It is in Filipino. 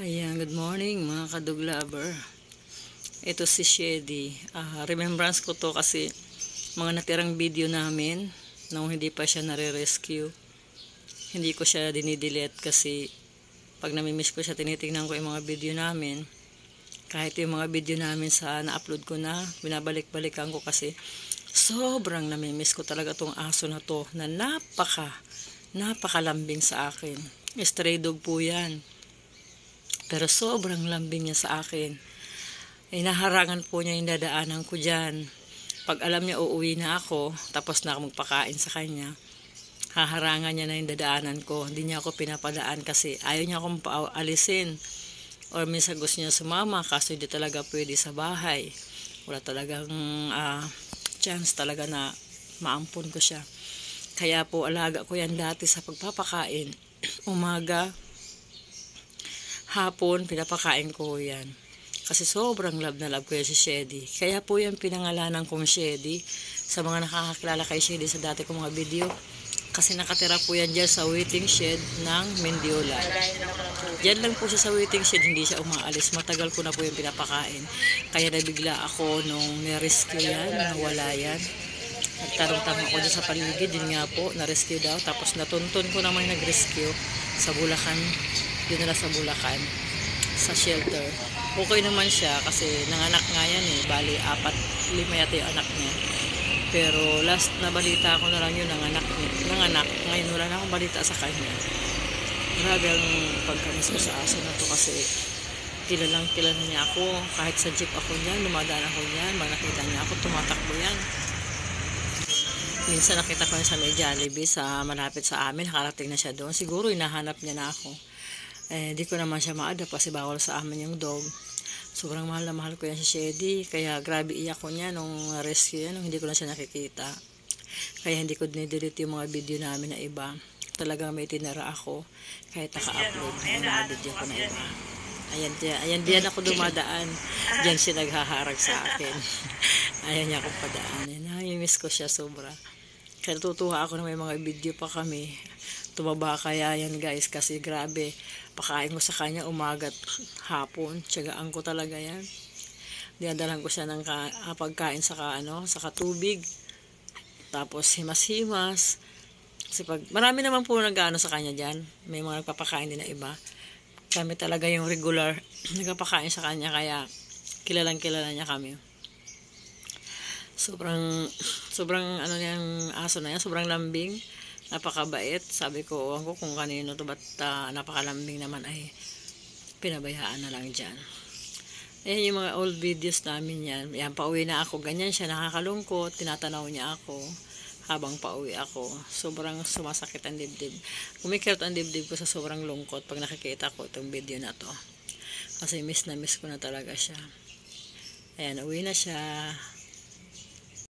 Ayan, good morning mga kadog lover. Ito si Shady. Remembrance ko to kasi mga natirang video namin nung hindi pa siya nare-rescue. Hindi ko siya dinidelete kasi pag namimiss ko siya, tinitingnan ko yung mga video namin. Kahit yung mga video namin sa na-upload ko na, binabalik-balikan ko kasi sobrang namimiss ko talaga tong aso na to na napakalambing sa akin. Stray dog po yan. Pero sobrang lambing niya sa akin. Naharangan po niya yung dadaanan ko dyan. Pag alam niya uuwi na ako, tapos na ako magpakain sa kanya, haharangan niya na yung dadaanan ko. Hindi niya ako pinapadaan kasi ayaw niya akong paalisin. Or minsan gusto niya sumama kaso hindi talaga pwede sa bahay. Wala talagang chance talaga na maampun ko siya. Kaya po alaga ko yan dati sa pagpapakain. Umaga, hapon, pinapakain ko yan. Kasi sobrang love na love ko yan si Shady. Kaya po yan pinangalanan kong Shady. Sa mga nakakakilala kay Shady sa dati kong mga video. Kasi nakatira po yan dyan sa waiting shed ng Mendiola. Diyan lang po siya sa waiting shed, hindi siya umaalis. Matagal ko na po yung pinapakain. Kaya nabigla ako nung nirescue yan, nawala yan. Nagtarong-tarong ako dyan sa paligid, yun nga po, na-rescue daw. Tapos natuntun ko naman nag-rescue sa Bulacan. Yun na sa Bulacan, sa shelter. Okay naman siya kasi nanganak nga yan eh. Bali, 4, 5 yata yung anak niya. Pero last na balita ko na lang yun, nanganak. Ngayon wala na akong balita sa kanya. Grabe ang pagkamis ko sa aso na to kasi kilala niya ako. Kahit sa jeep ako niyan, dumadaan ako niyan. Pag nakita niya ako, tumatakbo yan. Minsan nakita ko na sa may Jollibee sa malapit sa amin, nakarating na siya doon. Siguro hinahanap niya na ako. Di ko naman siya maadap kasi bawal sa amin yung dog. Sobrang mahal na mahal ko yan si Shady. Kaya grabe iyak ko niya nung rescue yan, nung hindi ko na siya nakikita. Kaya hindi ko dinidelete yung mga video namin na iba. Talagang may tinara ako kahit naka-upload yung mga video ko na iba. Ayan diyan ako dumadaan. Diyan siya naghaharag sa akin. Ayaw niya akong padaanin. Miss ko siya sobra. Kaya natutuwa ako na may mga video pa kami. Tumaba kaya yan guys kasi grabe. Pakain ko sa kanya umagat hapon. Tiyagaan ko talaga yan. Dinadalan ko siya ng pagkain sa katubig. Tapos himas-himas. Kasi marami naman po nag-ano sa kanya dyan. May mga nagpapakain din na iba. Kami talaga yung regular nagpapakain sa kanya kaya kilalang kilala niya kami. Sobrang ano niyang aso na yan, sobrang lambing, napakabait. Sabi ko, ewan ko kung kanino to, ba't napakalambing naman ay pinabayaan na lang dyan. Ayan yung mga old videos namin yan. Yan, pauwi na ako, ganyan siya, nakakalungkot, tinatanaw niya ako habang pauwi ako. Sobrang sumasakit ang dibdib. Kumikirot ang dibdib ko sa sobrang lungkot pag nakikita ko itong video na to. Kasi miss na miss ko na talaga siya. Ayan, uwi na siya.